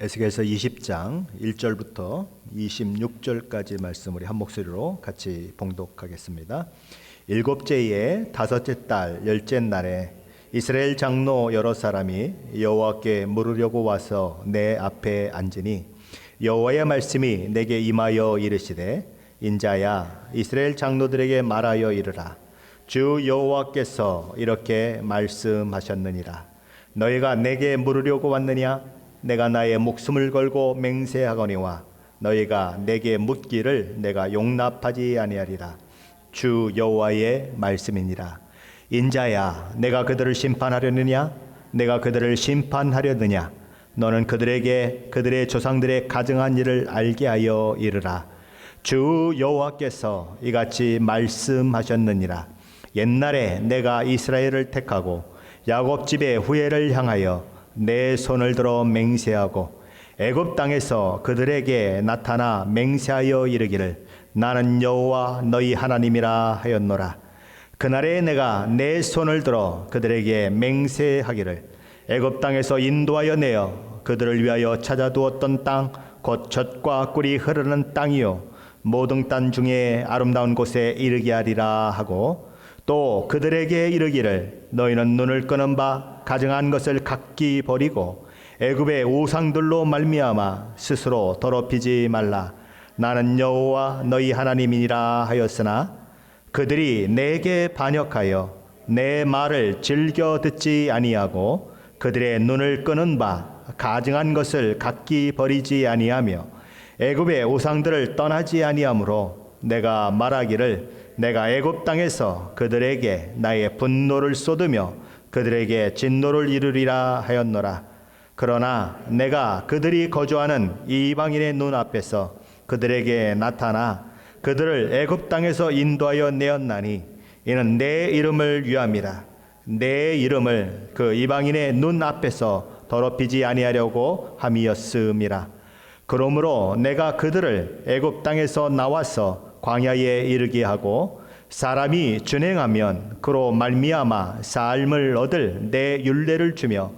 에스겔서 20장 1절부터 26절까지 말씀 우리 한 목소리로 같이 봉독하겠습니다. 일곱째 해의 다섯째 달 열째 날에 이스라엘 장로 여러 사람이 여호와께 물으려고 와서 내 앞에 앉으니 여호와의 말씀이 내게 임하여 이르시되 인자야 이스라엘 장로들에게 말하여 이르라. 주 여호와께서 이렇게 말씀하셨느니라. 너희가 내게 물으려고 왔느냐? 내가 나의 목숨을 걸고 맹세하거니와 너희가 내게 묻기를 내가 용납하지 아니하리라. 주 여호와의 말씀이니라. 인자야 내가 그들을 심판하려느냐? 내가 그들을 심판하려느냐? 너는 그들에게 그들의 조상들의 가증한 일을 알게 하여 이르라. 주 여호와께서 이같이 말씀하셨느니라. 옛날에 내가 이스라엘을 택하고 야곱 집의 후예를 향하여 내 손을 들어 맹세하고 애굽 땅에서 그들에게 나타나 맹세하여 이르기를 나는 여호와 너희 하나님이라 하였노라. 그날에 내가 내 손을 들어 그들에게 맹세하기를 애굽 땅에서 인도하여 내어 그들을 위하여 찾아두었던 땅 곧 젖과 꿀이 흐르는 땅이요 모든 땅 중에 아름다운 곳에 이르게 하리라 하고 또 그들에게 이르기를 너희는 눈을 끄는 바 가증한 것을 각기 버리고 애굽의 우상들로 말미암아 스스로 더럽히지 말라. 나는 여호와 너희 하나님이니라 하였으나 그들이 내게 반역하여 내 말을 즐겨 듣지 아니하고 그들의 눈을 끄는 바 가증한 것을 각기 버리지 아니하며 애굽의 우상들을 떠나지 아니하므로 내가 말하기를 내가 애굽 땅에서 그들에게 나의 분노를 쏟으며 그들에게 진노를 이루리라 하였노라. 그러나 내가 그들이 거주하는 이방인의 눈앞에서 그들에게 나타나 그들을 애굽 땅에서 인도하여 내었나니 이는 내 이름을 위함이라. 내 이름을 그 이방인의 눈앞에서 더럽히지 아니하려고 함이었음이라. 그러므로 내가 그들을 애굽 땅에서 나와서 광야에 이르게 하고 사람이 준행하면 그로 말미암아 삶을 얻을 내 율례를 주며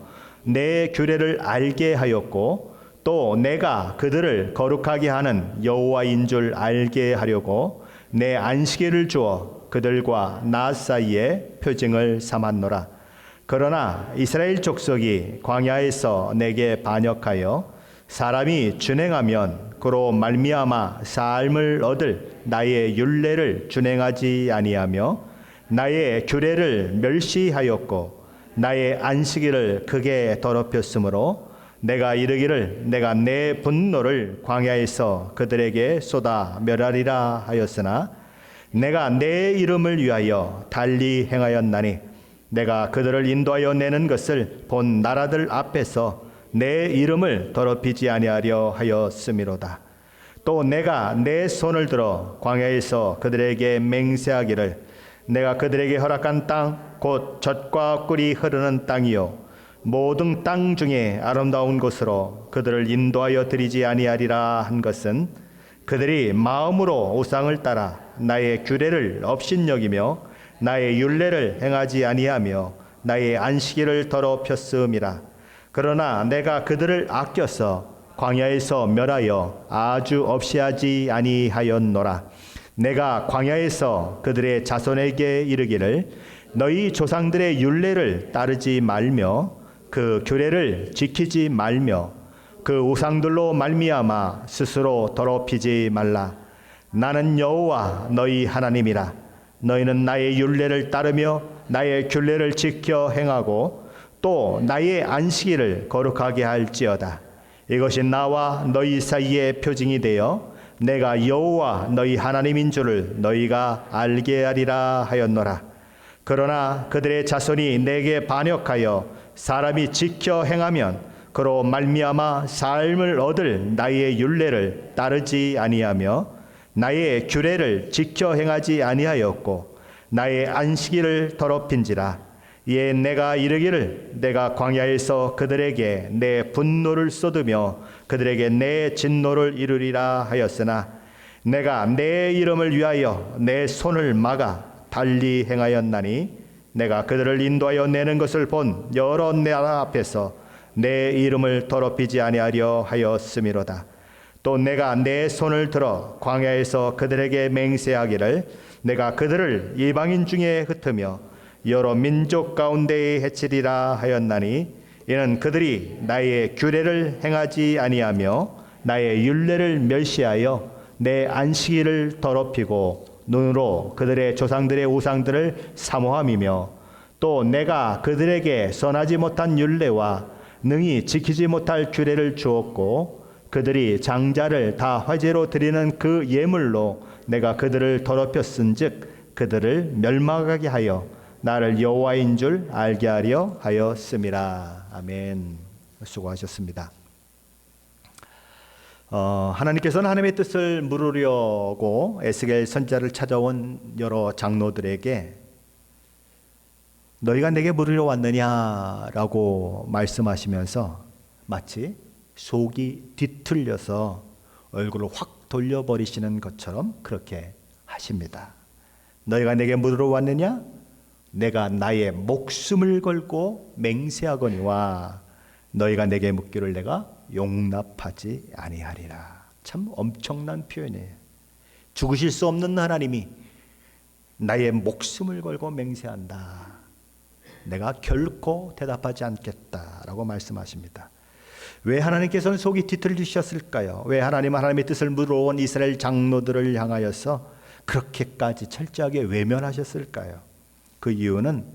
내 규례를 알게 하였고 또 내가 그들을 거룩하게 하는 여호와인 줄 알게 하려고 내 안식일을 주어 그들과 나 사이에 표징을 삼았노라. 그러나 이스라엘 족속이 광야에서 내게 반역하여 사람이 준행하면 그로 말미암아 삶을 얻을 나의 율례를 준행하지 아니하며 나의 규례를 멸시하였고 나의 안식일을 크게 더럽혔으므로 내가 이르기를 내가 내 분노를 광야에서 그들에게 쏟아 멸하리라 하였으나 내가 내 이름을 위하여 달리 행하였나니 내가 그들을 인도하여 내는 것을 본 나라들 앞에서 내 이름을 더럽히지 아니하려 하였음이로다. 또 내가 내 손을 들어 광야에서 그들에게 맹세하기를 내가 그들에게 허락한 땅 곧 젖과 꿀이 흐르는 땅이요 모든 땅 중에 아름다운 곳으로 그들을 인도하여 드리지 아니하리라 한 것은 그들이 마음으로 우상을 따라 나의 규례를 업신여기며 나의 율례를 행하지 아니하며 나의 안식일을 더럽혔음이라. 그러나 내가 그들을 아껴서 광야에서 멸하여 아주 없이하지 아니하였노라. 내가 광야에서 그들의 자손에게 이르기를 너희 조상들의 율례를 따르지 말며 그 규례를 지키지 말며 그 우상들로 말미암아 스스로 더럽히지 말라. 나는 여호와 너희 하나님이라. 너희는 나의 율례를 따르며 나의 규례를 지켜 행하고 또 나의 안식일을 거룩하게 할지어다. 이것이 나와 너희 사이의 표징이 되어 내가 여호와 너희 하나님인 줄을 너희가 알게 하리라 하였노라. 그러나 그들의 자손이 내게 반역하여 사람이 지켜 행하면 그로 말미암아 삶을 얻을 나의 율례를 따르지 아니하며 나의 규례를 지켜 행하지 아니하였고 나의 안식일을 더럽힌지라. 이에 내가 이르기를 내가 광야에서 그들에게 내 분노를 쏟으며 그들에게 내 진노를 이루리라 하였으나 내가 내 이름을 위하여 내 손을 막아 달리 행하였나니 내가 그들을 인도하여 내는 것을 본 여러 나라 앞에서 내 이름을 더럽히지 아니하려 하였음이로다. 또 내가 내 손을 들어 광야에서 그들에게 맹세하기를 내가 그들을 이방인 중에 흩으며 여러 민족 가운데에 해치리라 하였나니 이는 그들이 나의 규례를 행하지 아니하며 나의 율례를 멸시하여 내 안식일을 더럽히고 눈으로 그들의 조상들의 우상들을 사모함이며 또 내가 그들에게 선하지 못한 율례와 능히 지키지 못할 규례를 주었고 그들이 장자를 다 화제로 드리는 그 예물로 내가 그들을 더럽혔은즉 그들을 멸망하게 하여 나를 여호와인 줄 알게 하려 하였음이라. 아멘. 수고하셨습니다. 하나님께서는 하나님의 뜻을 물으려고 에스겔 선지자를 찾아온 여러 장로들에게 너희가 내게 물으려 왔느냐라고 말씀하시면서 마치 속이 뒤틀려서 얼굴을 확 돌려버리시는 것처럼 그렇게 하십니다. 너희가 내게 물으러 왔느냐? 내가 나의 목숨을 걸고 맹세하거니와 너희가 내게 묻기를 내가 용납하지 아니하리라. 참 엄청난 표현이에요. 죽으실 수 없는 하나님이 나의 목숨을 걸고 맹세한다. 내가 결코 대답하지 않겠다라고 말씀하십니다. 왜 하나님께서는 속이 뒤틀리셨을까요? 왜 하나님은 하나님의 뜻을 물어온 이스라엘 장로들을 향하여서 그렇게까지 철저하게 외면하셨을까요? 그 이유는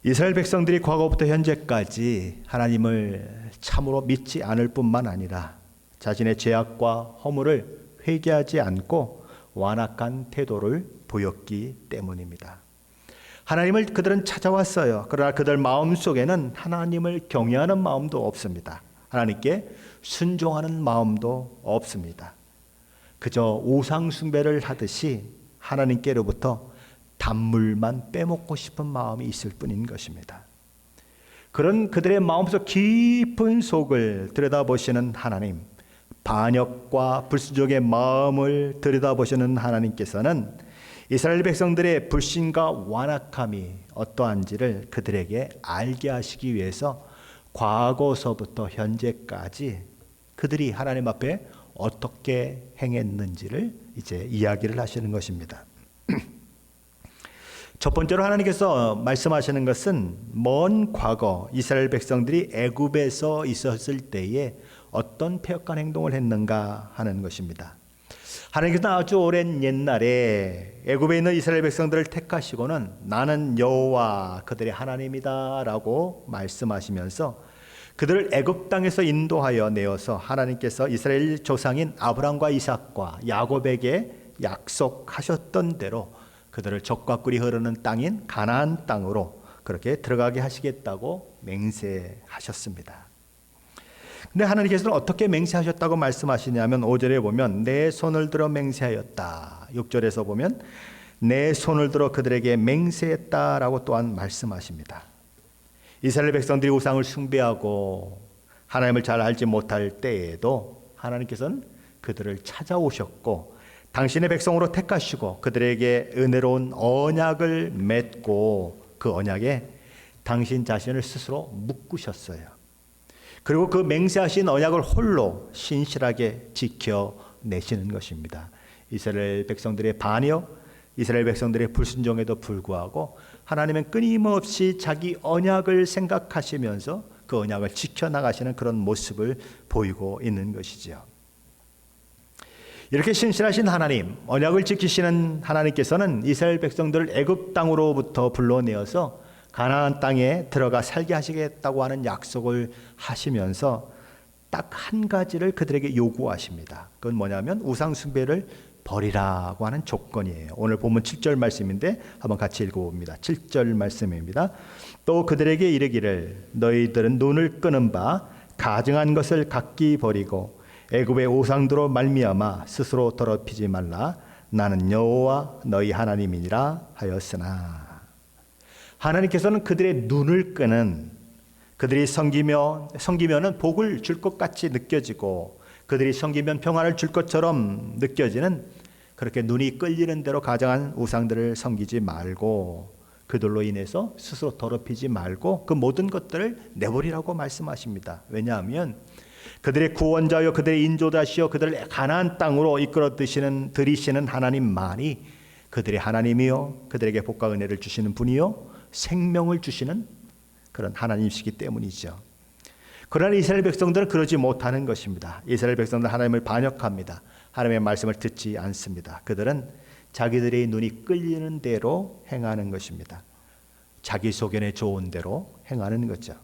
이스라엘 백성들이 과거부터 현재까지 하나님을 참으로 믿지 않을 뿐만 아니라 자신의 죄악과 허물을 회개하지 않고 완악한 태도를 보였기 때문입니다. 하나님을 그들은 찾아왔어요. 그러나 그들 마음속에는 하나님을 경외하는 마음도 없습니다. 하나님께 순종하는 마음도 없습니다. 그저 우상 숭배를 하듯이 하나님께로부터 단물만 빼먹고 싶은 마음이 있을 뿐인 것입니다. 그런 그들의 마음속 깊은 속을 들여다보시는 하나님, 반역과 불순종의 마음을 들여다보시는 하나님께서는 이스라엘 백성들의 불신과 완악함이 어떠한지를 그들에게 알게 하시기 위해서 과거서부터 현재까지 그들이 하나님 앞에 어떻게 행했는지를 이제 이야기를 하시는 것입니다. 첫 번째로 하나님께서 말씀하시는 것은 먼 과거 이스라엘 백성들이 애굽에서 있었을 때에 어떤 패역한 행동을 했는가 하는 것입니다. 하나님께서는 아주 오랜 옛날에 애굽에 있는 이스라엘 백성들을 택하시고는 나는 여호와 그들의 하나님이다라고 말씀하시면서 그들을 애굽 땅에서 인도하여 내어서 하나님께서 이스라엘 조상인 아브람과 이삭과 야곱에게 약속하셨던 대로 그들을 젖과 꿀이 흐르는 땅인 가나안 땅으로 그렇게 들어가게 하시겠다고 맹세하셨습니다. 근데 하나님께서는 어떻게 맹세하셨다고 말씀하시냐면 5절에 보면 내 손을 들어 맹세하였다. 6절에서 보면 내 손을 들어 그들에게 맹세했다라고 또한 말씀하십니다. 이스라엘 백성들이 우상을 숭배하고 하나님을 잘 알지 못할 때에도 하나님께서는 그들을 찾아오셨고 당신의 백성으로 택하시고 그들에게 은혜로운 언약을 맺고 그 언약에 당신 자신을 스스로 묶으셨어요. 그리고 그 맹세하신 언약을 홀로 신실하게 지켜내시는 것입니다. 이스라엘 백성들의 반역, 이스라엘 백성들의 불순종에도 불구하고 하나님은 끊임없이 자기 언약을 생각하시면서 그 언약을 지켜나가시는 그런 모습을 보이고 있는 것이죠. 이렇게 신실하신 하나님, 언약을 지키시는 하나님께서는 이스라엘 백성들을 애굽 땅으로부터 불러내어서 가나안 땅에 들어가 살게 하시겠다고 하는 약속을 하시면서 딱 한 가지를 그들에게 요구하십니다. 그건 뭐냐면 우상 숭배를 버리라고 하는 조건이에요. 오늘 본문 7절 말씀인데 한번 같이 읽어봅니다. 7절 말씀입니다. 또 그들에게 이르기를 너희들은 눈을 끄는 바 가증한 것을 각기 버리고 애굽의 우상들로 말미암아 스스로 더럽히지 말라. 나는 여호와 너희 하나님이니라 하였으나. 하나님께서는 그들의 눈을 끄는, 그들이 섬기면은 복을 줄 것 같이 느껴지고 그들이 섬기면 평안을 줄 것처럼 느껴지는 그렇게 눈이 끌리는 대로 가증한 우상들을 섬기지 말고 그들로 인해서 스스로 더럽히지 말고 그 모든 것들을 내버리라고 말씀하십니다. 왜냐하면 그들의 구원자여 그들의 인도자시여 그들을 가나안 땅으로 이끌어 들이시는 하나님만이 그들의 하나님이요 그들에게 복과 은혜를 주시는 분이요 생명을 주시는 그런 하나님이시기 때문이죠. 그러나 이스라엘 백성들은 그러지 못하는 것입니다. 이스라엘 백성들은 하나님을 반역합니다. 하나님의 말씀을 듣지 않습니다. 그들은 자기들의 눈이 끌리는 대로 행하는 것입니다. 자기 소견에 좋은 대로 행하는 거죠.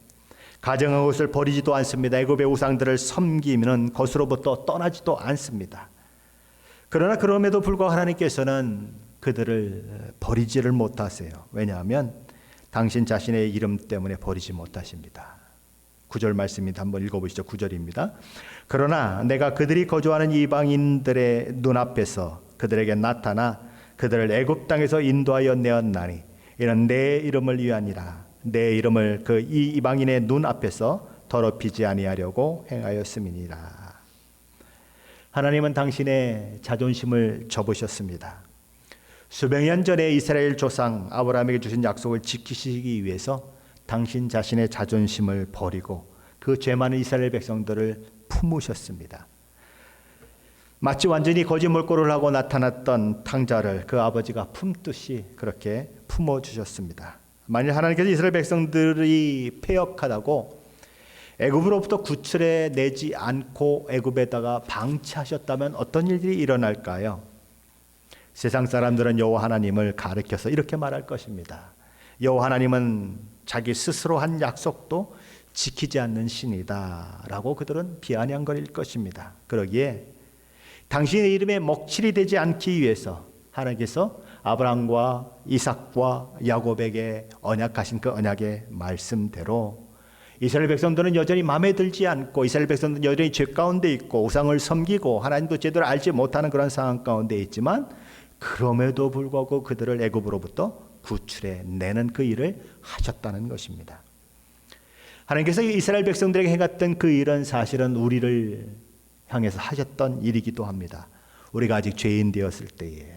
가정한 것을 버리지도 않습니다. 애굽의 우상들을 섬기는 것으로부터 떠나지도 않습니다. 그러나 그럼에도 불구하고 하나님께서는 그들을 버리지를 못하세요. 왜냐하면 당신 자신의 이름 때문에 버리지 못하십니다. 9절 말씀입니다. 한번 읽어보시죠. 9절입니다. 그러나 내가 그들이 거주하는 이방인들의 눈앞에서 그들에게 나타나 그들을 애굽 땅에서 인도하여 내었나니 이는 내 이름을 위하니라. 내 이름을 그 이 이방인의 눈앞에서 더럽히지 아니하려고 행하였음이니라. 하나님은 당신의 자존심을 접으셨습니다. 수백 년 전에 이스라엘 조상 아브라함에게 주신 약속을 지키시기 위해서 당신 자신의 자존심을 버리고 그 죄 많은 이스라엘 백성들을 품으셨습니다. 마치 완전히 거짓 몰골을 하고 나타났던 탕자를 그 아버지가 품듯이 그렇게 품어주셨습니다. 만일 하나님께서 이스라엘 백성들이 패역하다고 애굽으로부터 구출해 내지 않고 애굽에다가 방치하셨다면 어떤 일들이 일어날까요? 세상 사람들은 여호와 하나님을 가리켜서 이렇게 말할 것입니다. 여호와 하나님은 자기 스스로 한 약속도 지키지 않는 신이다 라고 그들은 비아냥거릴 것입니다. 그러기에 당신의 이름에 먹칠이 되지 않기 위해서 하나님께서 아브라함과 이삭과 야곱에게 언약하신 그 언약의 말씀대로 이스라엘 백성들은 여전히 마음에 들지 않고 이스라엘 백성들은 여전히 죄 가운데 있고 우상을 섬기고 하나님도 제대로 알지 못하는 그런 상황 가운데 있지만 그럼에도 불구하고 그들을 애굽으로부터 구출해 내는 그 일을 하셨다는 것입니다. 하나님께서 이스라엘 백성들에게 행했던 그 일은 사실은 우리를 향해서 하셨던 일이기도 합니다. 우리가 아직 죄인 되었을 때에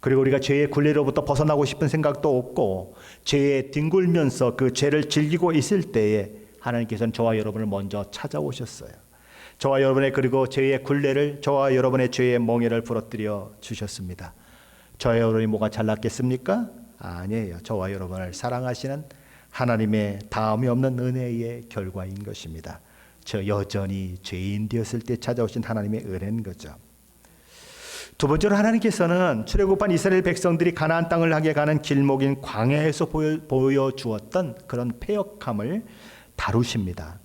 그리고 우리가 죄의 굴레로부터 벗어나고 싶은 생각도 없고 죄에 뒹굴면서 그 죄를 즐기고 있을 때에 하나님께서는 저와 여러분을 먼저 찾아오셨어요. 저와 여러분의 그리고 죄의 굴레를 저와 여러분의 죄의 멍에를 부러뜨려 주셨습니다. 저와 여러분이 뭐가 잘났겠습니까? 아니에요. 저와 여러분을 사랑하시는 하나님의 다음이 없는 은혜의 결과인 것입니다. 저 여전히 죄인 되었을 때 찾아오신 하나님의 은혜인 거죠. 두 번째로 하나님께서는 출애굽한 이스라엘 백성들이 가나안 땅을 향해 가는 길목인 광야에서 보여주었던 그런 패역함을 다루십니다.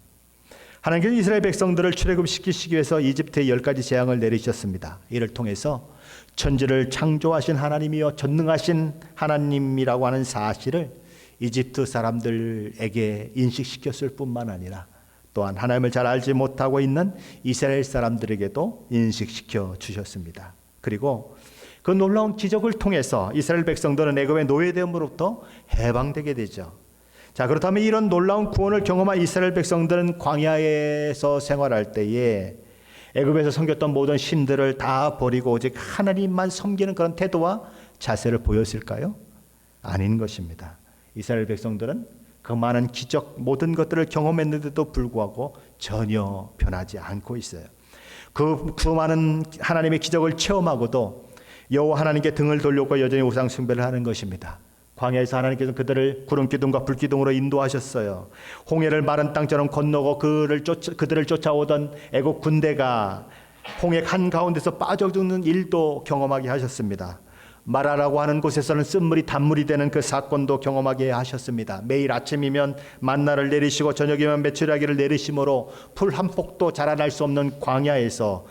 하나님께서 이스라엘 백성들을 출애굽시키시기 위해서 이집트에 10가지 재앙을 내리셨습니다. 이를 통해서 천지를 창조하신 하나님이여 전능하신 하나님이라고 하는 사실을 이집트 사람들에게 인식시켰을 뿐만 아니라 또한 하나님을 잘 알지 못하고 있는 이스라엘 사람들에게도 인식시켜 주셨습니다. 그리고 그 놀라운 기적을 통해서 이스라엘 백성들은 애굽의 노예됨으로부터 해방되게 되죠. 자, 그렇다면 이런 놀라운 구원을 경험한 이스라엘 백성들은 광야에서 생활할 때에 애굽에서 섬겼던 모든 신들을 다 버리고 오직 하나님만 섬기는 그런 태도와 자세를 보였을까요? 아닌 것입니다. 이스라엘 백성들은 그 많은 기적 모든 것들을 경험했는데도 불구하고 전혀 변하지 않고 있어요. 그 많은 하나님의 기적을 체험하고도 여호와 하나님께 등을 돌리고 여전히 우상 숭배를 하는 것입니다. 광야에서 하나님께서 그들을 구름 기둥과 불 기둥으로 인도하셨어요. 홍해를 마른 땅처럼 건너고 그들을 쫓아오던 애국 군대가 홍해 한 가운데서 빠져 죽는 일도 경험하게 하셨습니다. 마라라고 하는 곳에서는 쓴물이 단물이 되는 그 사건도 경험하게 하셨습니다. 매일 아침이면 만나를 내리시고 저녁이면 메추라기를 내리심으로 풀 한 폭도 자라날 수 없는 광야에서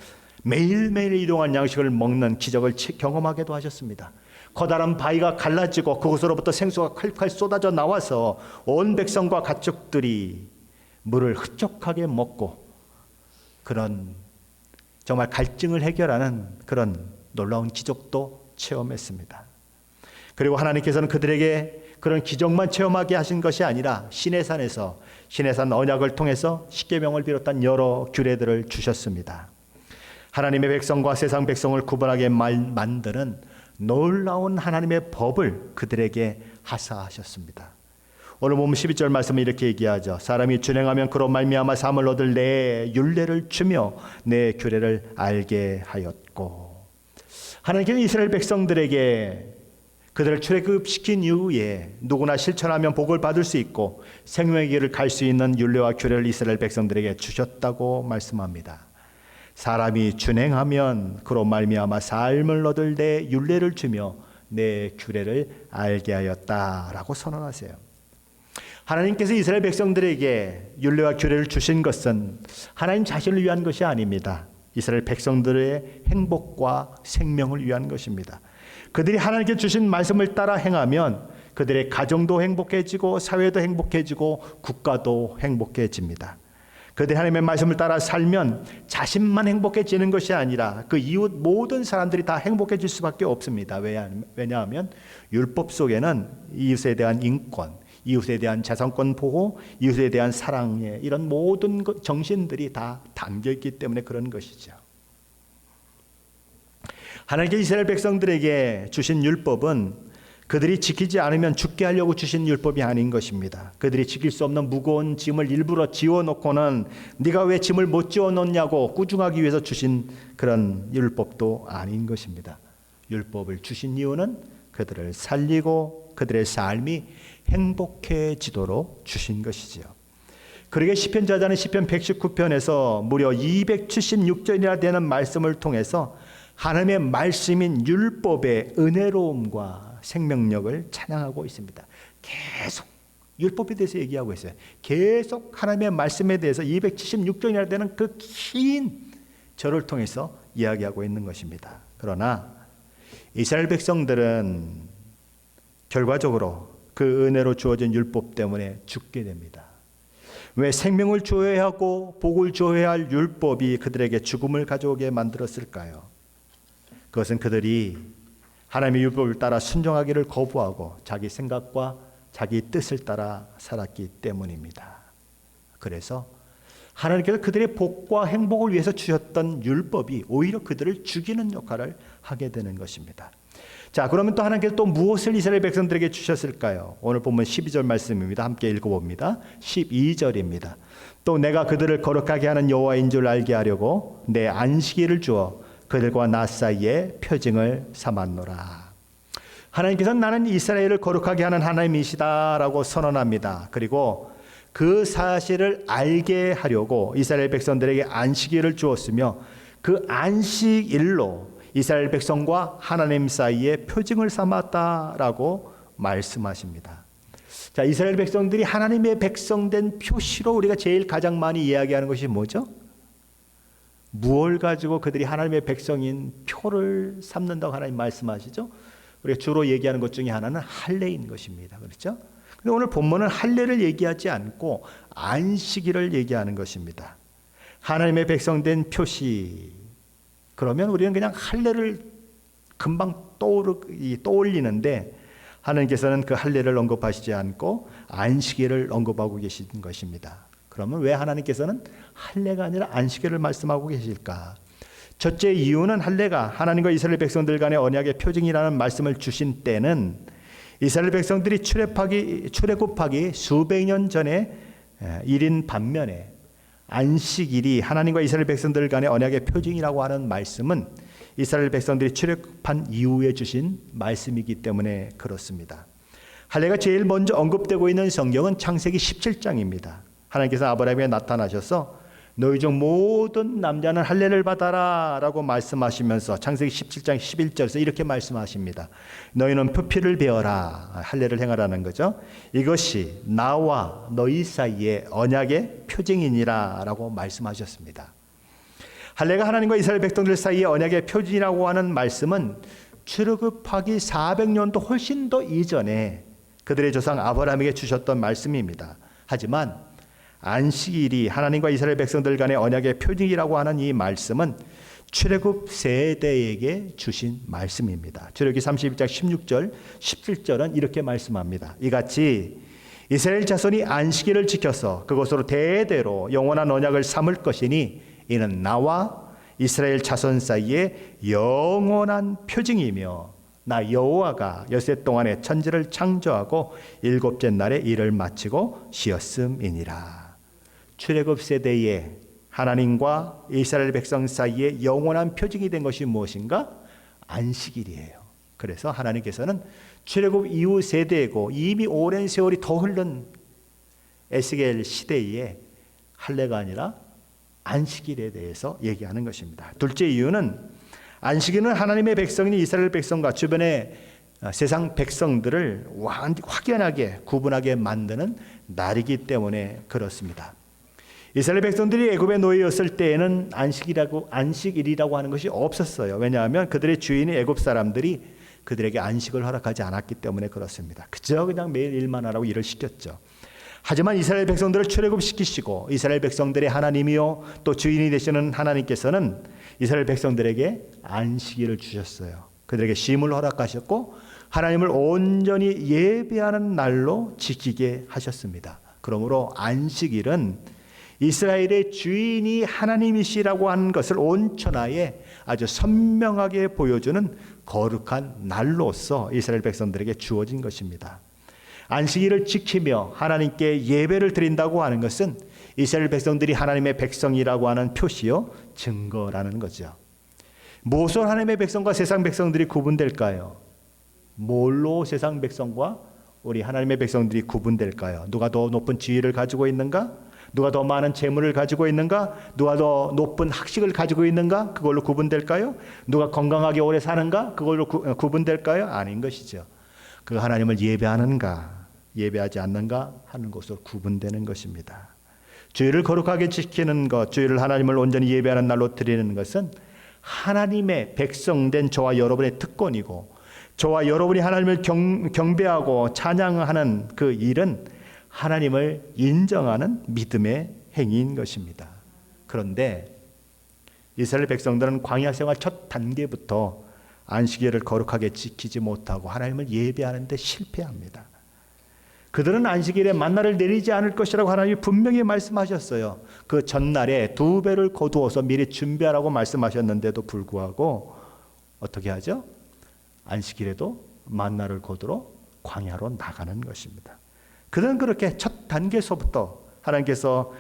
매일매일 일용할 양식을 먹는 기적을 경험하게도 하셨습니다. 커다란 바위가 갈라지고 그곳으로부터 생수가 칼칼 쏟아져 나와서 온 백성과 가축들이 물을 흡족하게 먹고 그런 정말 갈증을 해결하는 그런 놀라운 기적도 체험했습니다. 그리고 하나님께서는 그들에게 그런 기적만 체험하게 하신 것이 아니라 시내산에서 시내산 언약을 통해서 십계명을 비롯한 여러 규례들을 주셨습니다. 하나님의 백성과 세상 백성을 구분하게 만드는 놀라운 하나님의 법을 그들에게 하사하셨습니다. 오늘 보면 12절 말씀은 이렇게 얘기하죠. 사람이 준행하면 그로 말미암아 사함을 얻을 내 율례를 주며 내 규례를 알게 하였고, 하나님께서 이스라엘 백성들에게 그들을 출애굽시킨 이후에 누구나 실천하면 복을 받을 수 있고 생명의 길을 갈 수 있는 율례와 규례를 이스라엘 백성들에게 주셨다고 말씀합니다. 사람이 준행하면 그로 말미암아 삶을 얻을 내 율례를 주며 내 규례를 알게 하였다라고 선언하세요. 하나님께서 이스라엘 백성들에게 율례와 규례를 주신 것은 하나님 자신을 위한 것이 아닙니다. 이스라엘 백성들의 행복과 생명을 위한 것입니다. 그들이 하나님께 주신 말씀을 따라 행하면 그들의 가정도 행복해지고 사회도 행복해지고 국가도 행복해집니다. 그들이 하나님의 말씀을 따라 살면 자신만 행복해지는 것이 아니라 그 이웃 모든 사람들이 다 행복해질 수밖에 없습니다. 왜냐하면 율법 속에는 이웃에 대한 인권, 이웃에 대한 자산권 보호, 이웃에 대한 사랑의 이런 모든 정신들이 다 담겨있기 때문에 그런 것이죠. 하나님께서 이스라엘 백성들에게 주신 율법은 그들이 지키지 않으면 죽게 하려고 주신 율법이 아닌 것입니다. 그들이 지킬 수 없는 무거운 짐을 일부러 지워놓고는 네가 왜 짐을 못 지워놓냐고 꾸중하기 위해서 주신 그런 율법도 아닌 것입니다. 율법을 주신 이유는 그들을 살리고 그들의 삶이 행복해지도록 주신 것이지요. 그러게 시편 저자는 시편 119편에서 무려 276절이나 되는 말씀을 통해서 하나님의 말씀인 율법의 은혜로움과 생명력을 찬양하고 있습니다. 계속 율법에 대해서 얘기하고 있어요. 계속 하나님의 말씀에 대해서 276절이나 되는 그 긴 절을 통해서 이야기하고 있는 것입니다. 그러나 이스라엘 백성들은 결과적으로 그 은혜로 주어진 율법 때문에 죽게 됩니다. 왜 생명을 주어야 하고 복을 주어야 할 율법이 그들에게 죽음을 가져오게 만들었을까요? 그것은 그들이 하나님의 율법을 따라 순종하기를 거부하고 자기 생각과 자기 뜻을 따라 살았기 때문입니다. 그래서 하나님께서 그들의 복과 행복을 위해서 주셨던 율법이 오히려 그들을 죽이는 역할을 하게 되는 것입니다. 자, 그러면 또 하나님께서 또 무엇을 이스라엘 백성들에게 주셨을까요? 오늘 보면 12절 말씀입니다. 함께 읽어봅니다. 12절입니다. 또 내가 그들을 거룩하게 하는 여호와인 줄 알게 하려고 내 안식일을 주어 그들과 나 사이에 표징을 삼았노라. 하나님께서는 나는 이스라엘을 거룩하게 하는 하나님이시다라고 선언합니다. 그리고 그 사실을 알게 하려고 이스라엘 백성들에게 안식일을 주었으며 그 안식일로 이스라엘 백성과 하나님 사이에 표징을 삼았다라고 말씀하십니다. 자, 이스라엘 백성들이 하나님의 백성된 표시로 우리가 제일 가장 많이 이야기하는 것이 뭐죠? 무엇을 가지고 그들이 하나님의 백성인 표를 삼는다고 하나님 말씀하시죠? 우리가 주로 얘기하는 것 중에 하나는 할례인 것입니다. 그렇죠? 근데 오늘 본문은 할례를 얘기하지 않고 안식일을 얘기하는 것입니다. 하나님의 백성된 표시. 그러면 우리는 그냥 할례를 금방 떠올리는데 하나님께서는 그 할례를 언급하시지 않고 안식일을 언급하고 계신 것입니다. 그러면 왜 하나님께서는 할례가 아니라 안식일을 말씀하고 계실까? 첫째 이유는 할례가 하나님과 이스라엘 백성들 간의 언약의 표징이라는 말씀을 주신 때는 이스라엘 백성들이 출애굽하기 수백 년 전에 일인 반면에 안식일이 하나님과 이스라엘 백성들 간의 언약의 표징이라고 하는 말씀은 이스라엘 백성들이 출애굽한 이후에 주신 말씀이기 때문에 그렇습니다. 할례가 제일 먼저 언급되고 있는 성경은 창세기 17장입니다. 하나님께서 아브라함에게 나타나셔서 너희 중 모든 남자는 할례를 받아라 라고 말씀하시면서 창세기 17장 11절에서 이렇게 말씀하십니다. 너희는 표피를 베어라. 할례를 행하라는 거죠. 이것이 나와 너희 사이의 언약의 표징이니라 라고 말씀하셨습니다. 할례가 하나님과 이스라엘 백성들 사이의 언약의 표징이라고 하는 말씀은 출애굽하기 400년도 훨씬 더 이전에 그들의 조상 아브라함에게 주셨던 말씀입니다. 하지만 안식일이 하나님과 이스라엘 백성들 간의 언약의 표징이라고 하는 이 말씀은 출애굽 세대에게 주신 말씀입니다. 출애굽기 32장 16절, 17절은 이렇게 말씀합니다. 이같이 이스라엘 자손이 안식일을 지켜서 그것으로 대대로 영원한 언약을 삼을 것이니 이는 나와 이스라엘 자손 사이에 영원한 표징이며 나 여호와가 엿새 동안에 천지를 창조하고 일곱째 날에 일을 마치고 쉬었음이니라. 출애굽 세대에 하나님과 이스라엘 백성 사이에 영원한 표징이 된 것이 무엇인가? 안식일이에요. 그래서 하나님께서는 출애굽 이후 세대이고 이미 오랜 세월이 더 흐른 에스겔 시대에 할례가 아니라 안식일에 대해서 얘기하는 것입니다. 둘째 이유는 안식일은 하나님의 백성인 이스라엘 백성과 주변의 세상 백성들을 확연하게 구분하게 만드는 날이기 때문에 그렇습니다. 이스라엘 백성들이 애굽의 노예였을 때에는 안식일이라고 하는 것이 없었어요. 왜냐하면 그들의 주인이 애굽 사람들이 그들에게 안식을 허락하지 않았기 때문에 그렇습니다. 그냥 매일 일만 하라고 일을 시켰죠. 하지만 이스라엘 백성들을 출애굽시키시고 이스라엘 백성들의 하나님이요 또 주인이 되시는 하나님께서는 이스라엘 백성들에게 안식일을 주셨어요. 그들에게 쉼을 허락하셨고 하나님을 온전히 예배하는 날로 지키게 하셨습니다. 그러므로 안식일은 이스라엘의 주인이 하나님이시라고 하는 것을 온천하에 아주 선명하게 보여주는 거룩한 날로서 이스라엘 백성들에게 주어진 것입니다. 안식일을 지키며 하나님께 예배를 드린다고 하는 것은 이스라엘 백성들이 하나님의 백성이라고 하는 표시요 증거라는 거죠. 무엇으로 하나님의 백성과 세상 백성들이 구분될까요? 뭘로 세상 백성과 우리 하나님의 백성들이 구분될까요? 누가 더 높은 지위를 가지고 있는가? 누가 더 많은 재물을 가지고 있는가? 누가 더 높은 학식을 가지고 있는가? 그걸로 구분될까요? 누가 건강하게 오래 사는가? 그걸로 구분될까요? 아닌 것이죠. 그 하나님을 예배하는가, 예배하지 않는가 하는 것으로 구분되는 것입니다. 주일을 거룩하게 지키는 것, 주일을 하나님을 온전히 예배하는 날로 드리는 것은 하나님의 백성된 저와 여러분의 특권이고 저와 여러분이 하나님을 경배하고 찬양하는 그 일은 하나님을 인정하는 믿음의 행위인 것입니다. 그런데 이스라엘 백성들은 광야 생활 첫 단계부터 안식일을 거룩하게 지키지 못하고 하나님을 예배하는 데 실패합니다. 그들은 안식일에 만나를 내리지 않을 것이라고 하나님이 분명히 말씀하셨어요. 그 전날에 2배를 거두어서 미리 준비하라고 말씀하셨는데도 불구하고 어떻게 하죠? 안식일에도 만나를 거두러 광야로 나가는 것입니다. 그들은 그렇게 첫 단계에서부터 하나님께서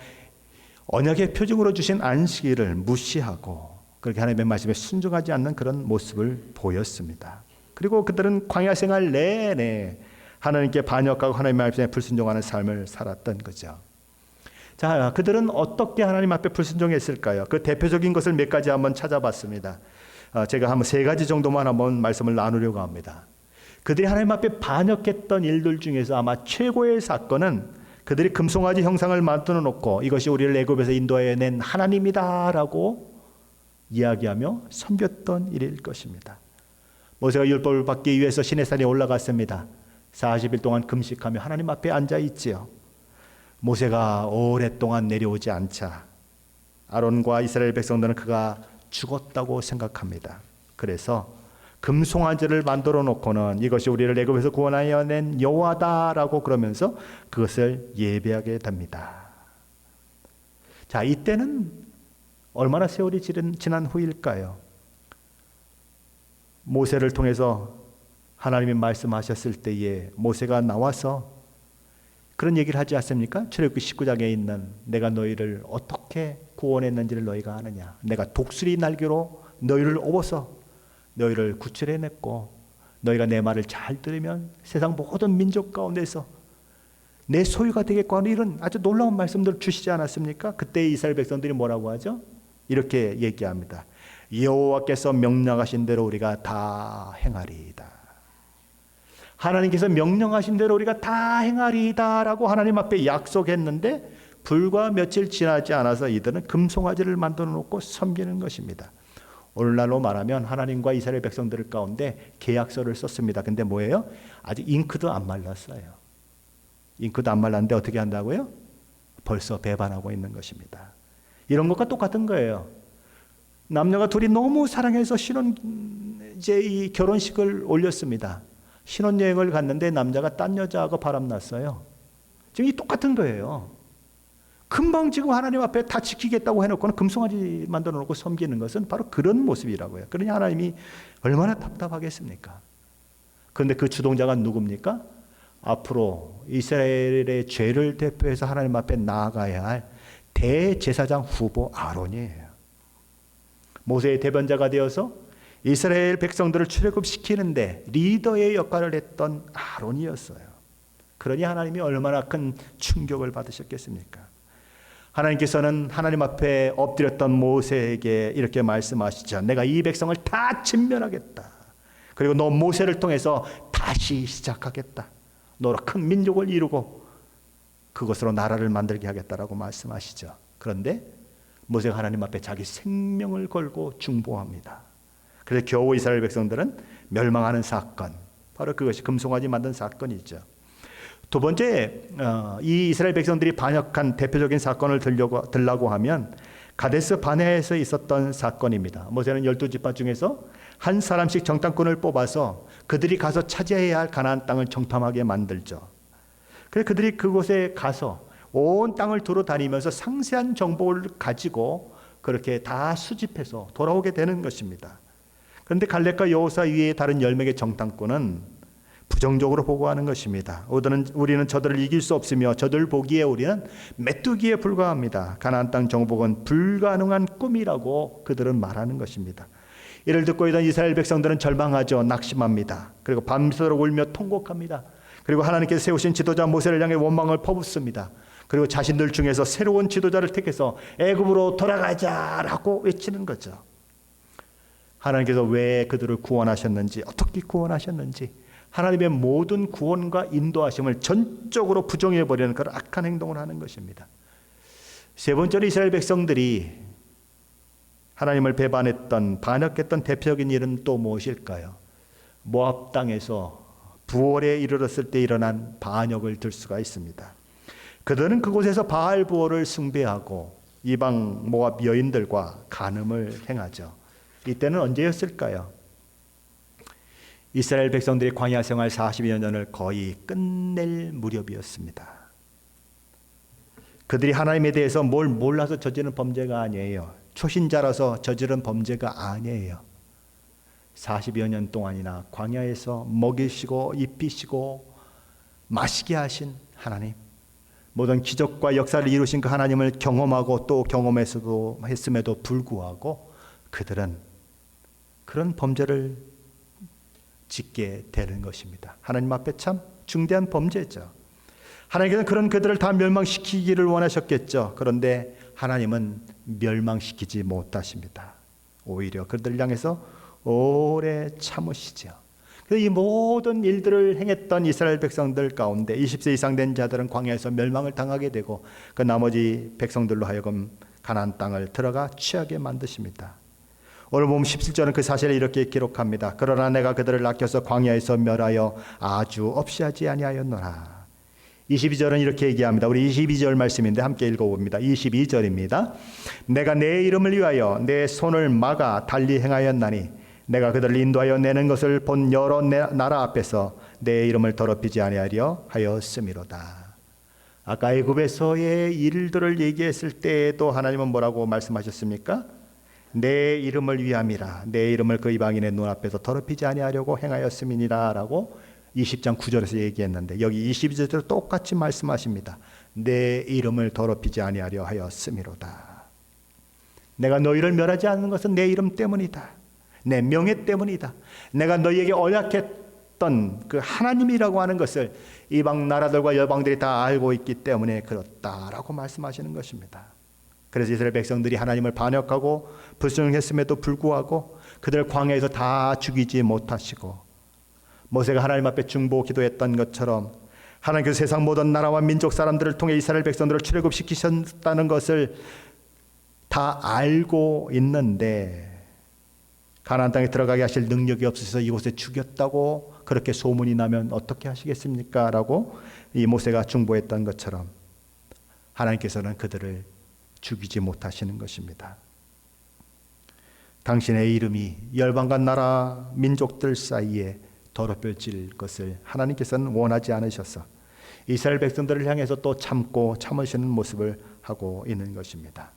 언약의 표징으로 주신 안식일을 무시하고 그렇게 하나님의 말씀에 순종하지 않는 그런 모습을 보였습니다. 그리고 그들은 광야 생활 내내 하나님께 반역하고 하나님의 말씀에 불순종하는 삶을 살았던 거죠. 자, 그들은 어떻게 하나님 앞에 불순종했을까요? 그 대표적인 것을 몇 가지 한번 찾아봤습니다. 제가 한번 3가지 정도만 한번 말씀을 나누려고 합니다. 그들이 하나님 앞에 반역했던 일들 중에서 아마 최고의 사건은 그들이 금송아지 형상을 만들어 놓고 이것이 우리를 애굽에서 인도해낸 하나님이다라고 이야기하며 섬겼던 일일 것입니다. 모세가 율법을 받기 위해서 시내산에 올라갔습니다. 40일 동안 금식하며 하나님 앞에 앉아 있지요. 모세가 오랫동안 내려오지 않자 아론과 이스라엘 백성들은 그가 죽었다고 생각합니다. 그래서 금송아지를 만들어 놓고는 이것이 우리를 애굽에서 구원하여 낸 여호와다라고 그러면서 그것을 예배하게 됩니다. 자, 이때는 얼마나 세월이 지난 후일까요? 모세를 통해서 하나님이 말씀하셨을 때에 모세가 나와서 그런 얘기를 하지 않습니까? 출애굽기 19장에 있는 내가 너희를 어떻게 구원했는지를 너희가 아느냐. 내가 독수리 날개로 너희를 업어서 너희를 구출해냈고 너희가 내 말을 잘 들으면 세상 모든 민족 가운데서 내 소유가 되겠고 하는 이런 아주 놀라운 말씀들을 주시지 않았습니까? 그때 이스라엘 백성들이 뭐라고 하죠? 이렇게 얘기합니다. 여호와께서 명령하신 대로 우리가 다 행하리이다. 하나님께서 명령하신 대로 우리가 다 행하리이다라고 하나님 앞에 약속했는데 불과 며칠 지나지 않아서 이들은 금송아지를 만들어 놓고 섬기는 것입니다. 오늘날로 말하면 하나님과 이스라엘 백성들 가운데 계약서를 썼습니다. 근데 뭐예요? 아직 잉크도 안 말랐어요. 잉크도 안 말랐는데 어떻게 한다고요? 벌써 배반하고 있는 것입니다. 이런 것과 똑같은 거예요. 남녀가 둘이 너무 사랑해서 이제 이 결혼식을 올렸습니다. 신혼여행을 갔는데 남자가 딴 여자하고 바람났어요. 지금 이 똑같은 거예요. 금방 지금 하나님 앞에 다 지키겠다고 해놓고는 금송아지 만들어 놓고 섬기는 것은 바로 그런 모습이라고요. 그러니 하나님이 얼마나 답답하겠습니까? 그런데 그 주동자가 누굽니까? 앞으로 이스라엘의 죄를 대표해서 하나님 앞에 나아가야 할 대제사장 후보 아론이에요. 모세의 대변자가 되어서 이스라엘 백성들을 출애굽시키는데 리더의 역할을 했던 아론이었어요. 그러니 하나님이 얼마나 큰 충격을 받으셨겠습니까? 하나님께서는 하나님 앞에 엎드렸던 모세에게 이렇게 말씀하시죠. 내가 이 백성을 다 진멸하겠다. 그리고 너 모세를 통해서 다시 시작하겠다. 너로 큰 민족을 이루고 그것으로 나라를 만들게 하겠다라고 말씀하시죠. 그런데 모세가 하나님 앞에 자기 생명을 걸고 중보합니다. 그래서 겨우 이스라엘 백성들은 멸망하는 사건, 바로 그것이 금송아지 만든 사건이죠. 두 번째, 이 이스라엘 백성들이 반역한 대표적인 사건을 들라고 하면 가데스 바네아에서 있었던 사건입니다. 모세는 12지파 중에서 한 사람씩 정탐꾼을 뽑아서 그들이 가서 차지해야 할 가나안 땅을 정탐하게 만들죠. 그래서 그들이 그곳에 가서 온 땅을 두루 다니면서 상세한 정보를 가지고 그렇게 다 수집해서 돌아오게 되는 것입니다. 그런데 갈렙과 여호수아 위에 다른 10명의 정탐꾼은 부정적으로 보고하는 것입니다. 우리는 저들을 이길 수 없으며 저들 보기에 우리는 메뚜기에 불과합니다. 가나안 땅 정복은 불가능한 꿈이라고 그들은 말하는 것입니다. 이를 듣고 있던 이스라엘 백성들은 절망하죠. 낙심합니다. 그리고 밤새도록 울며 통곡합니다. 그리고 하나님께서 세우신 지도자 모세를 향해 원망을 퍼붓습니다. 그리고 자신들 중에서 새로운 지도자를 택해서 애굽으로 돌아가자라고 외치는 거죠. 하나님께서 왜 그들을 구원하셨는지, 어떻게 구원하셨는지, 하나님의 모든 구원과 인도하심을 전적으로 부정해버리는 그런 악한 행동을 하는 것입니다. 세 번째로 이스라엘 백성들이 하나님을 배반했던, 반역했던 대표적인 일은 또 무엇일까요? 모압 땅에서 부월에 이르렀을 때 일어난 반역을 들 수가 있습니다. 그들은 그곳에서 바알 부월을 숭배하고 이방 모압 여인들과 간음을 행하죠. 이때는 언제였을까요? 이스라엘 백성들이 광야 생활 40여 년을 거의 끝낼 무렵이었습니다. 그들이 하나님에 대해서 뭘 몰라서 저지른 범죄가 아니에요. 초신자라서 저지른 범죄가 아니에요. 40여 년 동안이나 광야에서 먹이시고 입히시고 마시게 하신 하나님, 모든 기적과 역사를 이루신 그 하나님을 경험하고 또 했음에도 불구하고 그들은 그런 범죄를 짓게 되는 것입니다. 하나님 앞에 참 중대한 범죄죠. 하나님께서는 그런 그들을 다 멸망시키기를 원하셨겠죠. 그런데 하나님은 멸망시키지 못하십니다. 오히려 그들을 향해서 오래 참으시죠. 그래서 이 모든 일들을 행했던 이스라엘 백성들 가운데 20세 이상 된 자들은 광야에서 멸망을 당하게 되고 그 나머지 백성들로 하여금 가나안 땅을 들어가 취하게 만드십니다. 오늘 보면 17절은 그 사실을 이렇게 기록합니다. 그러나 내가 그들을 아껴서 광야에서 멸하여 아주 없이 하지 아니하였노라. 22절은 이렇게 얘기합니다. 우리 22절 말씀인데 함께 읽어봅니다. 22절입니다. 내가 내 이름을 위하여 내 손을 막아 달리 행하였나니 내가 그들을 인도하여 내는 것을 본 여러 나라 앞에서 내 이름을 더럽히지 아니하려 하였음이로다. 아까 애굽에서의 일들을 얘기했을 때에도 하나님은 뭐라고 말씀하셨습니까? 내 이름을 위함이라. 내 이름을 그 이방인의 눈앞에서 더럽히지 아니하려고 행하였음이니라 라고 20장 9절에서 얘기했는데 여기 22절에도 똑같이 말씀하십니다. 내 이름을 더럽히지 아니하려 하였음이로다. 내가 너희를 멸하지 않는 것은 내 이름 때문이다. 내 명예 때문이다. 내가 너희에게 언약했던 그 하나님이라고 하는 것을 이방 나라들과 열방들이 다 알고 있기 때문에 그렇다라고 말씀하시는 것입니다. 그래서 이스라엘 백성들이 하나님을 반역하고 불순종했음에도 불구하고 그들을 광야에서 다 죽이지 못하시고 모세가 하나님 앞에 중보 기도했던 것처럼 하나님께서 세상 모든 나라와 민족 사람들을 통해 이스라엘 백성들을 출애굽시키셨다는 것을 다 알고 있는데 가나안 땅에 들어가게 하실 능력이 없어서 이곳에 죽였다고 그렇게 소문이 나면 어떻게 하시겠습니까? 라고 이 모세가 중보했던 것처럼 하나님께서는 그들을 죽이지 못하시는 것입니다. 당신의 이름이 열방과 나라 민족들 사이에 더럽혀질 것을 하나님께서는 원하지 않으셔서 이스라엘 백성들을 향해서 또 참고 참으시는 모습을 하고 있는 것입니다.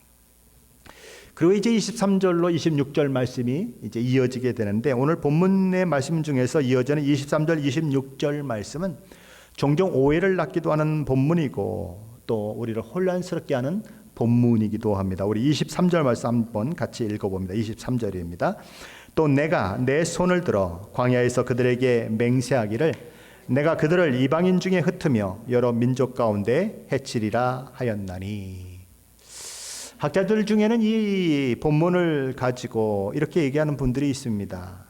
그리고 이제 23절로 26절 말씀이 이제 이어지게 되는데, 오늘 본문의 말씀 중에서 이어지는 23절, 26절 말씀은 종종 오해를 낳기도 하는 본문이고 또 우리를 혼란스럽게 하는 본문이기도 합니다. 우리 23절 말씀 한번 같이 읽어봅니다. 23절입니다. 또 내가 내 손을 들어 광야에서 그들에게 맹세하기를 내가 그들을 이방인 중에 흩으며 여러 민족 가운데 해치리라 하였나니. 학자들 중에는 이 본문을 가지고 이렇게 얘기하는 분들이 있습니다.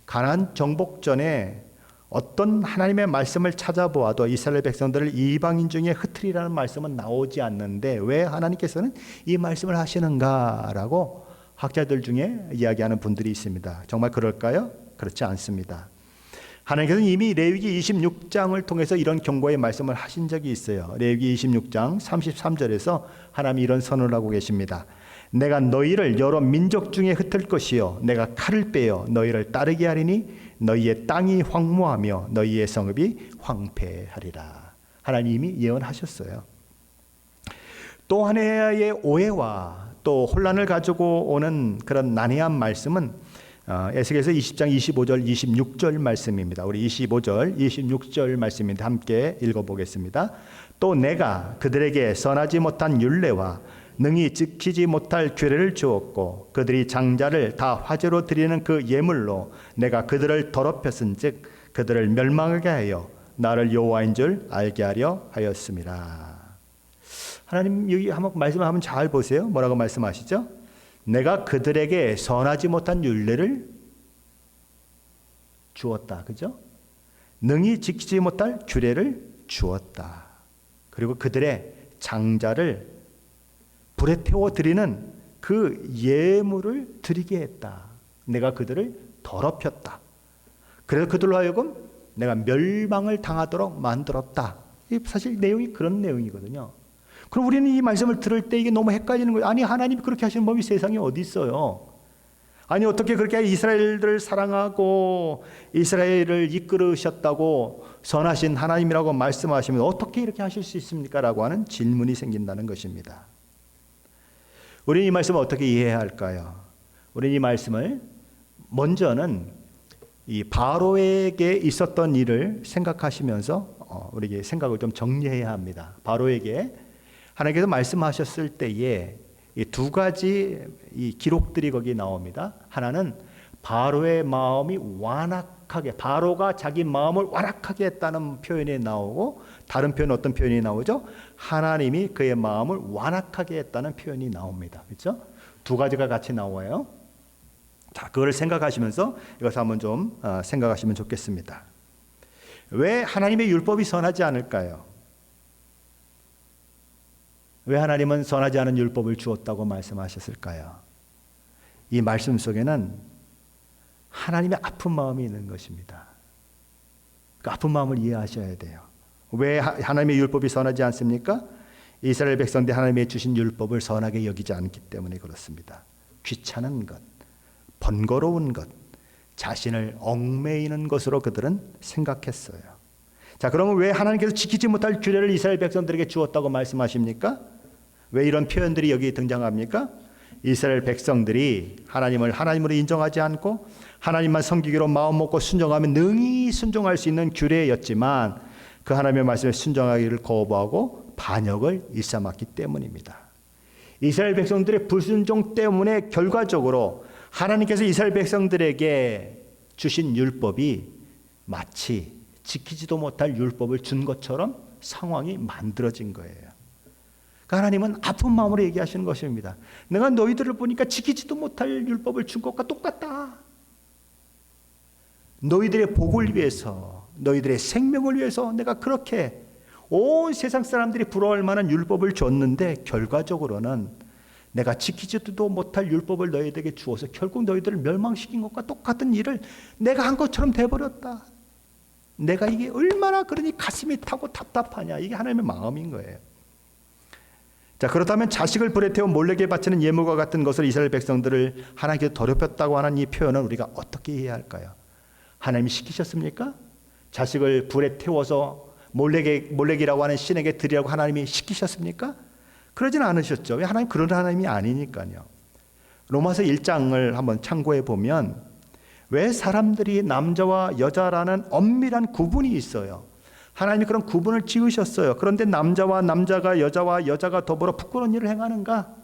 가나안 정복 전에 어떤 하나님의 말씀을 찾아보아도 이스라엘 백성들을 이방인 중에 흩으리라는 말씀은 나오지 않는데 왜 하나님께서는 이 말씀을 하시는가라고 학자들 중에 이야기하는 분들이 있습니다. 정말 그럴까요? 그렇지 않습니다. 하나님께서는 이미 레위기 26장을 통해서 이런 경고의 말씀을 하신 적이 있어요. 레위기 26장 33절에서 하나님이 이런 선언을 하고 계십니다. 내가 너희를 여러 민족 중에 흩을 것이요 내가 칼을 빼어 너희를 따르게 하리니 너희의 땅이 황무하며 너희의 성읍이 황폐하리라. 하나님이 예언하셨어요. 또 하나의 오해와 또 혼란을 가지고 오는 그런 난해한 말씀은 에스겔서 20장 25절 26절 말씀입니다. 우리 25절 26절 말씀인데 함께 읽어보겠습니다. 또 내가 그들에게 선하지 못한 율례와 능히 지키지 못할 규례를 주었고 그들이 장자를 다 화제로 드리는 그 예물로 내가 그들을 더럽혔은즉 그들을 멸망하게 하여 나를 여호와인 줄 알게 하려 하였습니다. 하나님 여기 한번 말씀을 한번 잘 보세요. 뭐라고 말씀하시죠? 내가 그들에게 선하지 못한 율례를 주었다. 그죠? 능히 지키지 못할 규례를 주었다. 그리고 그들의 장자를 불에 태워 드리는 그 예물을 드리게 했다. 내가 그들을 더럽혔다. 그래서 그들로 하여금 내가 멸망을 당하도록 만들었다. 사실 내용이 그런 내용이거든요. 그럼 우리는 이 말씀을 들을 때 이게 너무 헷갈리는 거예요. 아니 하나님이 그렇게 하시는 법이 세상에 어디 있어요? 아니 어떻게 그렇게 이스라엘들을 사랑하고 이스라엘을 이끌으셨다고 선하신 하나님이라고 말씀하시면 어떻게 이렇게 하실 수 있습니까? 라고 하는 질문이 생긴다는 것입니다. 우리는 이 말씀을 어떻게 이해해야 할까요? 우리는 이 말씀을 먼저는 이 바로에게 있었던 일을 생각하시면서 우리에게 생각을 좀 정리해야 합니다. 바로에게 하나님께서 말씀하셨을 때에 이 두 가지 이 기록들이 거기 나옵니다. 하나는 바로의 마음이 완악하게, 바로가 자기 마음을 완악하게 했다는 표현이 나오고, 다른 표현 어떤 표현이 나오죠? 하나님이 그의 마음을 완악하게 했다는 표현이 나옵니다. 그렇죠? 두 가지가 같이 나와요. 자, 그걸 생각하시면서 이것을 한번 좀 생각하시면 좋겠습니다. 왜 하나님의 율법이 선하지 않을까요? 왜 하나님은 선하지 않은 율법을 주었다고 말씀하셨을까요? 이 말씀 속에는 하나님의 아픈 마음이 있는 것입니다. 그 아픈 마음을 이해하셔야 돼요. 왜 하나님의 율법이 선하지 않습니까? 이스라엘 백성들 하나님이 주신 율법을 선하게 여기지 않기 때문에 그렇습니다. 귀찮은 것, 번거로운 것, 자신을 얽매이는 것으로 그들은 생각했어요. 자, 그러면 왜 하나님께서 지키지 못할 규례를 이스라엘 백성들에게 주었다고 말씀하십니까? 왜 이런 표현들이 여기 등장합니까? 이스라엘 백성들이 하나님을 하나님으로 인정하지 않고 하나님만 섬기기로 마음 먹고 순종하면 능히 순종할 수 있는 규례였지만 그 하나님의 말씀에 순종하기를 거부하고 반역을 일삼았기 때문입니다. 이스라엘 백성들의 불순종 때문에 결과적으로 하나님께서 이스라엘 백성들에게 주신 율법이 마치 지키지도 못할 율법을 준 것처럼 상황이 만들어진 거예요. 그러니까 하나님은 아픈 마음으로 얘기하시는 것입니다. 내가 너희들을 보니까 지키지도 못할 율법을 준 것과 똑같다. 너희들의 복을 위해서, 너희들의 생명을 위해서 내가 그렇게 온 세상 사람들이 부러워할 만한 율법을 줬는데 결과적으로는 내가 지키지도 못할 율법을 너희들에게 주어서 결국 너희들을 멸망시킨 것과 똑같은 일을 내가 한 것처럼 돼버렸다. 내가 이게 얼마나 그러니 가슴이 타고 답답하냐. 이게 하나님의 마음인 거예요. 자, 그렇다면 자식을 불에 태워 몰래게 바치는 예물과 같은 것을 이스라엘 백성들을 하나님께서 더럽혔다고 하는 이 표현은 우리가 어떻게 이해해야 할까요? 하나님이 시키셨습니까? 자식을 불에 태워서 몰래기라고 하는 신에게 드리라고 하나님이 시키셨습니까? 그러진 않으셨죠. 왜? 하나님 그런 하나님이 아니니까요. 로마서 1장을 한번 참고해 보면 왜 사람들이 남자와 여자라는 엄밀한 구분이 있어요. 하나님이 그런 구분을 지으셨어요. 그런데 남자와 남자가, 여자와 여자가 더불어 부끄러운 일을 행하는가?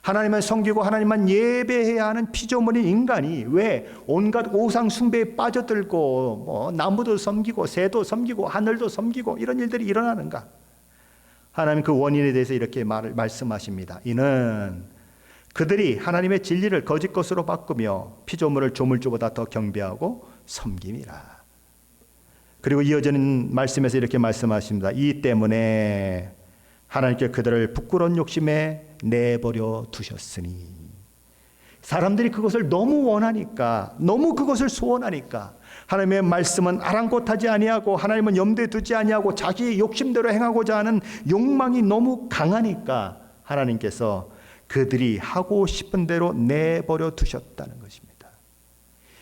하나님만 섬기고 하나님만 예배해야 하는 피조물인 인간이 왜 온갖 우상 숭배에 빠져들고 나무도 섬기고 새도 섬기고 하늘도 섬기고 이런 일들이 일어나는가? 하나님 그 원인에 대해서 이렇게 말씀하십니다. 이는 그들이 하나님의 진리를 거짓 것으로 바꾸며 피조물을 조물주보다 더 경배하고 섬김이라. 그리고 이어지는 말씀에서 이렇게 말씀하십니다. 이 때문에 하나님께 그들을 부끄러운 욕심에 내버려 두셨으니. 사람들이 그것을 너무 원하니까, 너무 그것을 소원하니까 하나님의 말씀은 아랑곳하지 아니하고 하나님은 염두에 두지 아니하고 자기 욕심대로 행하고자 하는 욕망이 너무 강하니까 하나님께서 그들이 하고 싶은 대로 내버려 두셨다는 것입니다.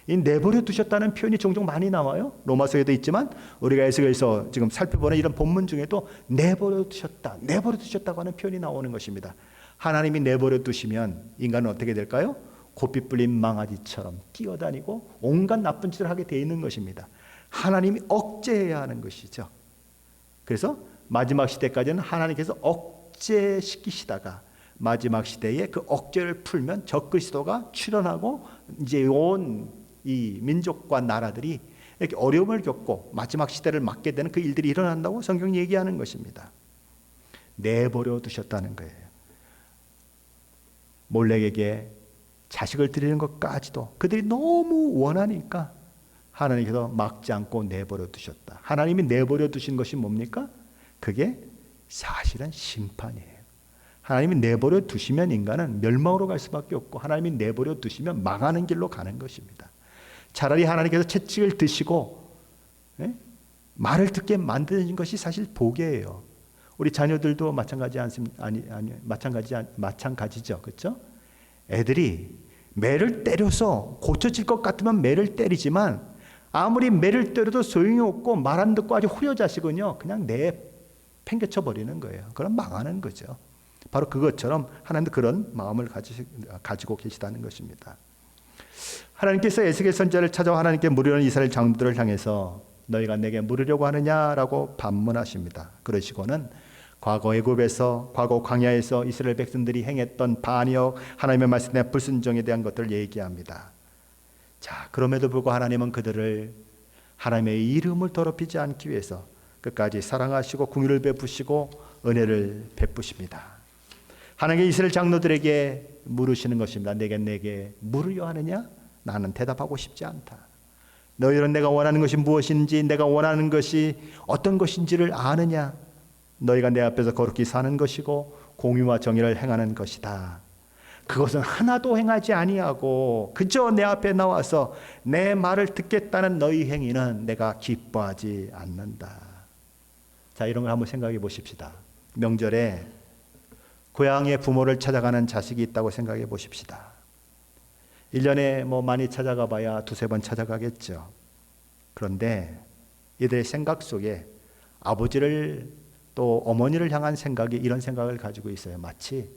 이 내버려 두셨다는 표현이 종종 많이 나와요. 로마서에도 있지만 우리가 에스겔서 지금 살펴보는 이런 본문 중에도 내버려 두셨다, 내버려 두셨다고 하는 표현이 나오는 것입니다. 하나님이 내버려 두시면 인간은 어떻게 될까요? 고삐 뿔린 망아지처럼 뛰어다니고 온갖 나쁜 짓을 하게 되어 있는 것입니다. 하나님이 억제해야 하는 것이죠. 그래서 마지막 시대까지는 하나님께서 억제시키시다가 마지막 시대에 그 억제를 풀면 적그리스도가 출현하고 이제 온 이 민족과 나라들이 이렇게 어려움을 겪고 마지막 시대를 맞게 되는 그 일들이 일어난다고 성경이 얘기하는 것입니다. 내버려 두셨다는 거예요. 몰렉에게 자식을 드리는 것까지도 그들이 너무 원하니까 하나님께서 막지 않고 내버려 두셨다. 하나님이 내버려 두신 것이 뭡니까? 그게 사실은 심판이에요. 하나님이 내버려 두시면 인간은 멸망으로 갈 수밖에 없고 하나님이 내버려 두시면 망하는 길로 가는 것입니다. 차라리 하나님께서 채찍을 드시고 말을 듣게 만드는 것이 사실 복이에요. 우리 자녀들도 마찬가지죠, 그렇죠? 애들이 매를 때려서 고쳐질 것 같으면 매를 때리지만 아무리 매를 때려도 소용이 없고 말 안 듣고 아주 후려자식은요 그냥 팽개쳐 버리는 거예요. 그럼 망하는 거죠. 바로 그것처럼 하나님도 그런 마음을 가지고 계시다는 것입니다. 하나님께서 에스겔 선지자를 찾아와 하나님께 물으려는 이스라엘 장로들을 향해서 너희가 내게 물으려고 하느냐라고 반문하십니다. 그러시고는 과거 애굽에서, 과거 광야에서 이스라엘 백성들이 행했던 반역, 하나님의 말씀에 불순종에 대한 것들을 얘기합니다. 자, 그럼에도 불구하고 하나님은 그들을 하나님의 이름을 더럽히지 않기 위해서 끝까지 사랑하시고 긍휼을 베푸시고 은혜를 베푸십니다. 하나님의 이스라엘 장로들에게 물으시는 것입니다. 내게 물으려 하느냐? 나는 대답하고 싶지 않다. 너희는 내가 원하는 것이 무엇인지, 내가 원하는 것이 어떤 것인지를 아느냐? 너희가 내 앞에서 거룩히 사는 것이고 공의와 정의를 행하는 것이다. 그것은 하나도 행하지 아니하고 그저 내 앞에 나와서 내 말을 듣겠다는 너희 행위는 내가 기뻐하지 않는다. 자, 이런 걸 한번 생각해 보십시다. 명절에 고향의 부모를 찾아가는 자식이 있다고 생각해 보십시다. 1년에 많이 찾아가 봐야 두세 번 찾아가겠죠. 그런데 이들의 생각 속에 아버지를 또 어머니를 향한 생각이 이런 생각을 가지고 있어요. 마치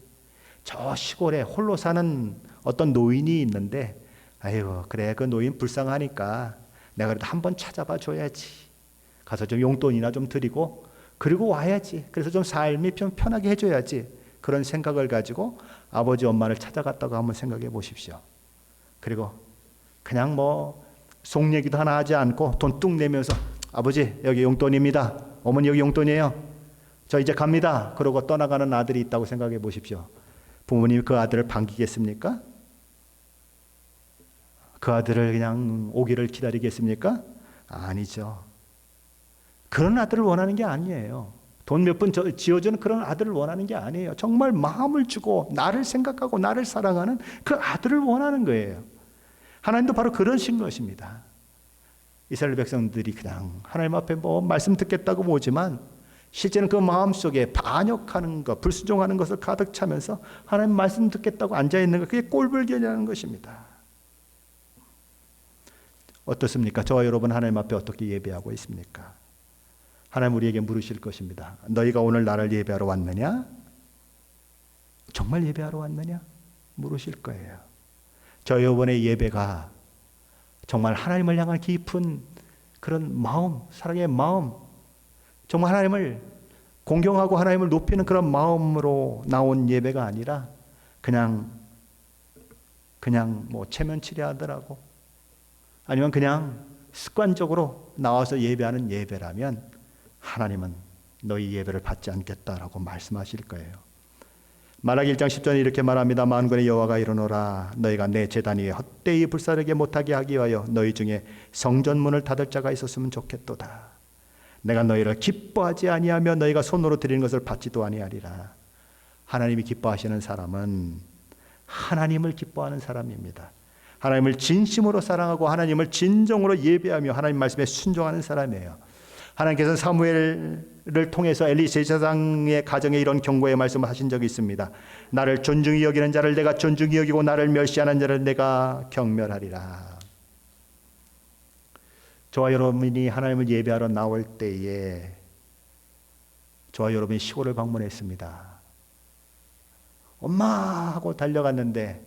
저 시골에 홀로 사는 어떤 노인이 있는데 아이고 그래 그 노인 불쌍하니까 내가 그래도 한번 찾아봐 줘야지. 가서 좀 용돈이나 좀 드리고 그리고 와야지. 그래서 좀 삶이 좀 편하게 해줘야지. 그런 생각을 가지고 아버지 엄마를 찾아갔다고 한번 생각해 보십시오. 그리고 그냥 속 얘기도 하나 하지 않고 돈 뚝 내면서 아버지 여기 용돈입니다. 어머니 여기 용돈이에요. 저 이제 갑니다. 그러고 떠나가는 아들이 있다고 생각해 보십시오. 부모님이 그 아들을 반기겠습니까? 그 아들을 그냥 오기를 기다리겠습니까? 아니죠. 그런 아들을 원하는 게 아니에요. 돈 몇 푼 지어주는 그런 아들을 원하는 게 아니에요. 정말 마음을 주고 나를 생각하고 나를 사랑하는 그 아들을 원하는 거예요. 하나님도 바로 그러신 것입니다. 이스라엘 백성들이 그냥 하나님 앞에 말씀 듣겠다고 오지만 실제는 그 마음속에 반역하는 것, 불순종하는 것을 가득 차면서 하나님 말씀 듣겠다고 앉아있는 것, 그게 꼴불견이라는 것입니다. 어떻습니까? 저와 여러분 하나님 앞에 어떻게 예배하고 있습니까? 하나님 우리에게 물으실 것입니다. 너희가 오늘 나를 예배하러 왔느냐? 정말 예배하러 왔느냐? 물으실 거예요. 저 여러분의 예배가 정말 하나님을 향한 깊은 그런 마음, 사랑의 마음, 정말 하나님을 공경하고 하나님을 높이는 그런 마음으로 나온 예배가 아니라 그냥 뭐 체면 치레하더라고, 아니면 그냥 습관적으로 나와서 예배하는 예배라면 하나님은 너희 예배를 받지 않겠다라고 말씀하실 거예요. 말라기 1장 10절에 이렇게 말합니다. 만군의 여호와가 이르노라, 너희가 내 제단 위에 헛되이 불사르게 못하게 하기 위하여 너희 중에 성전문을 닫을 자가 있었으면 좋겠도다. 내가 너희를 기뻐하지 아니하며 너희가 손으로 드리는 것을 받지도 아니하리라. 하나님이 기뻐하시는 사람은 하나님을 기뻐하는 사람입니다. 하나님을 진심으로 사랑하고 하나님을 진정으로 예배하며 하나님 말씀에 순종하는 사람이에요. 하나님께서는 사무엘을 통해서 엘리 제사장의 가정에 이런 경고의 말씀을 하신 적이 있습니다. 나를 존중히 여기는 자를 내가 존중히 여기고 나를 멸시하는 자를 내가 경멸하리라. 저와 여러분이 하나님을 예배하러 나올 때에 저와 여러분이 시골을 방문했습니다. 엄마 하고 달려갔는데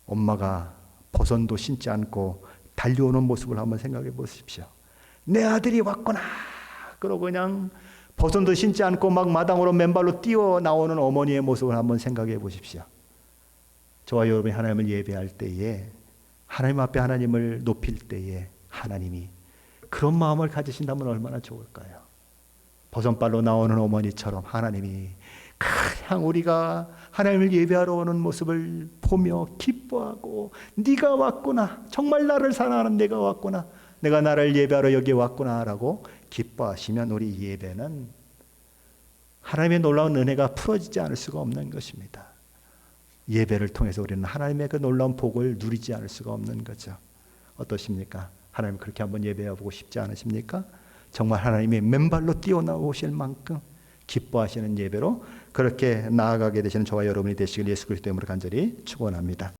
엄마가 버선도 신지 않고 달려오는 모습을 한번 생각해 보십시오. 내 아들이 왔구나. 그러고 그냥 버선도 신지 않고 막 마당으로 맨발로 뛰어 나오는 어머니의 모습을 한번 생각해 보십시오. 저와 여러분이 하나님을 예배할 때에, 하나님 앞에 하나님을 높일 때에 하나님이 그런 마음을 가지신다면 얼마나 좋을까요? 버선발로 나오는 어머니처럼 하나님이 그냥 우리가 하나님을 예배하러 오는 모습을 보며 기뻐하고, 네가 왔구나, 정말 나를 사랑하는 네가 왔구나, 내가 나를 예배하러 여기 왔구나 라고 기뻐하시면 우리 예배는 하나님의 놀라운 은혜가 풀어지지 않을 수가 없는 것입니다. 예배를 통해서 우리는 하나님의 그 놀라운 복을 누리지 않을 수가 없는 거죠. 어떠십니까? 하나님 그렇게 한번 예배해보고 싶지 않으십니까? 정말 하나님이 맨발로 뛰어나오실 만큼 기뻐하시는 예배로 그렇게 나아가게 되시는 저와 여러분이 되시길 예수 그리스도 이름으로 간절히 축원합니다.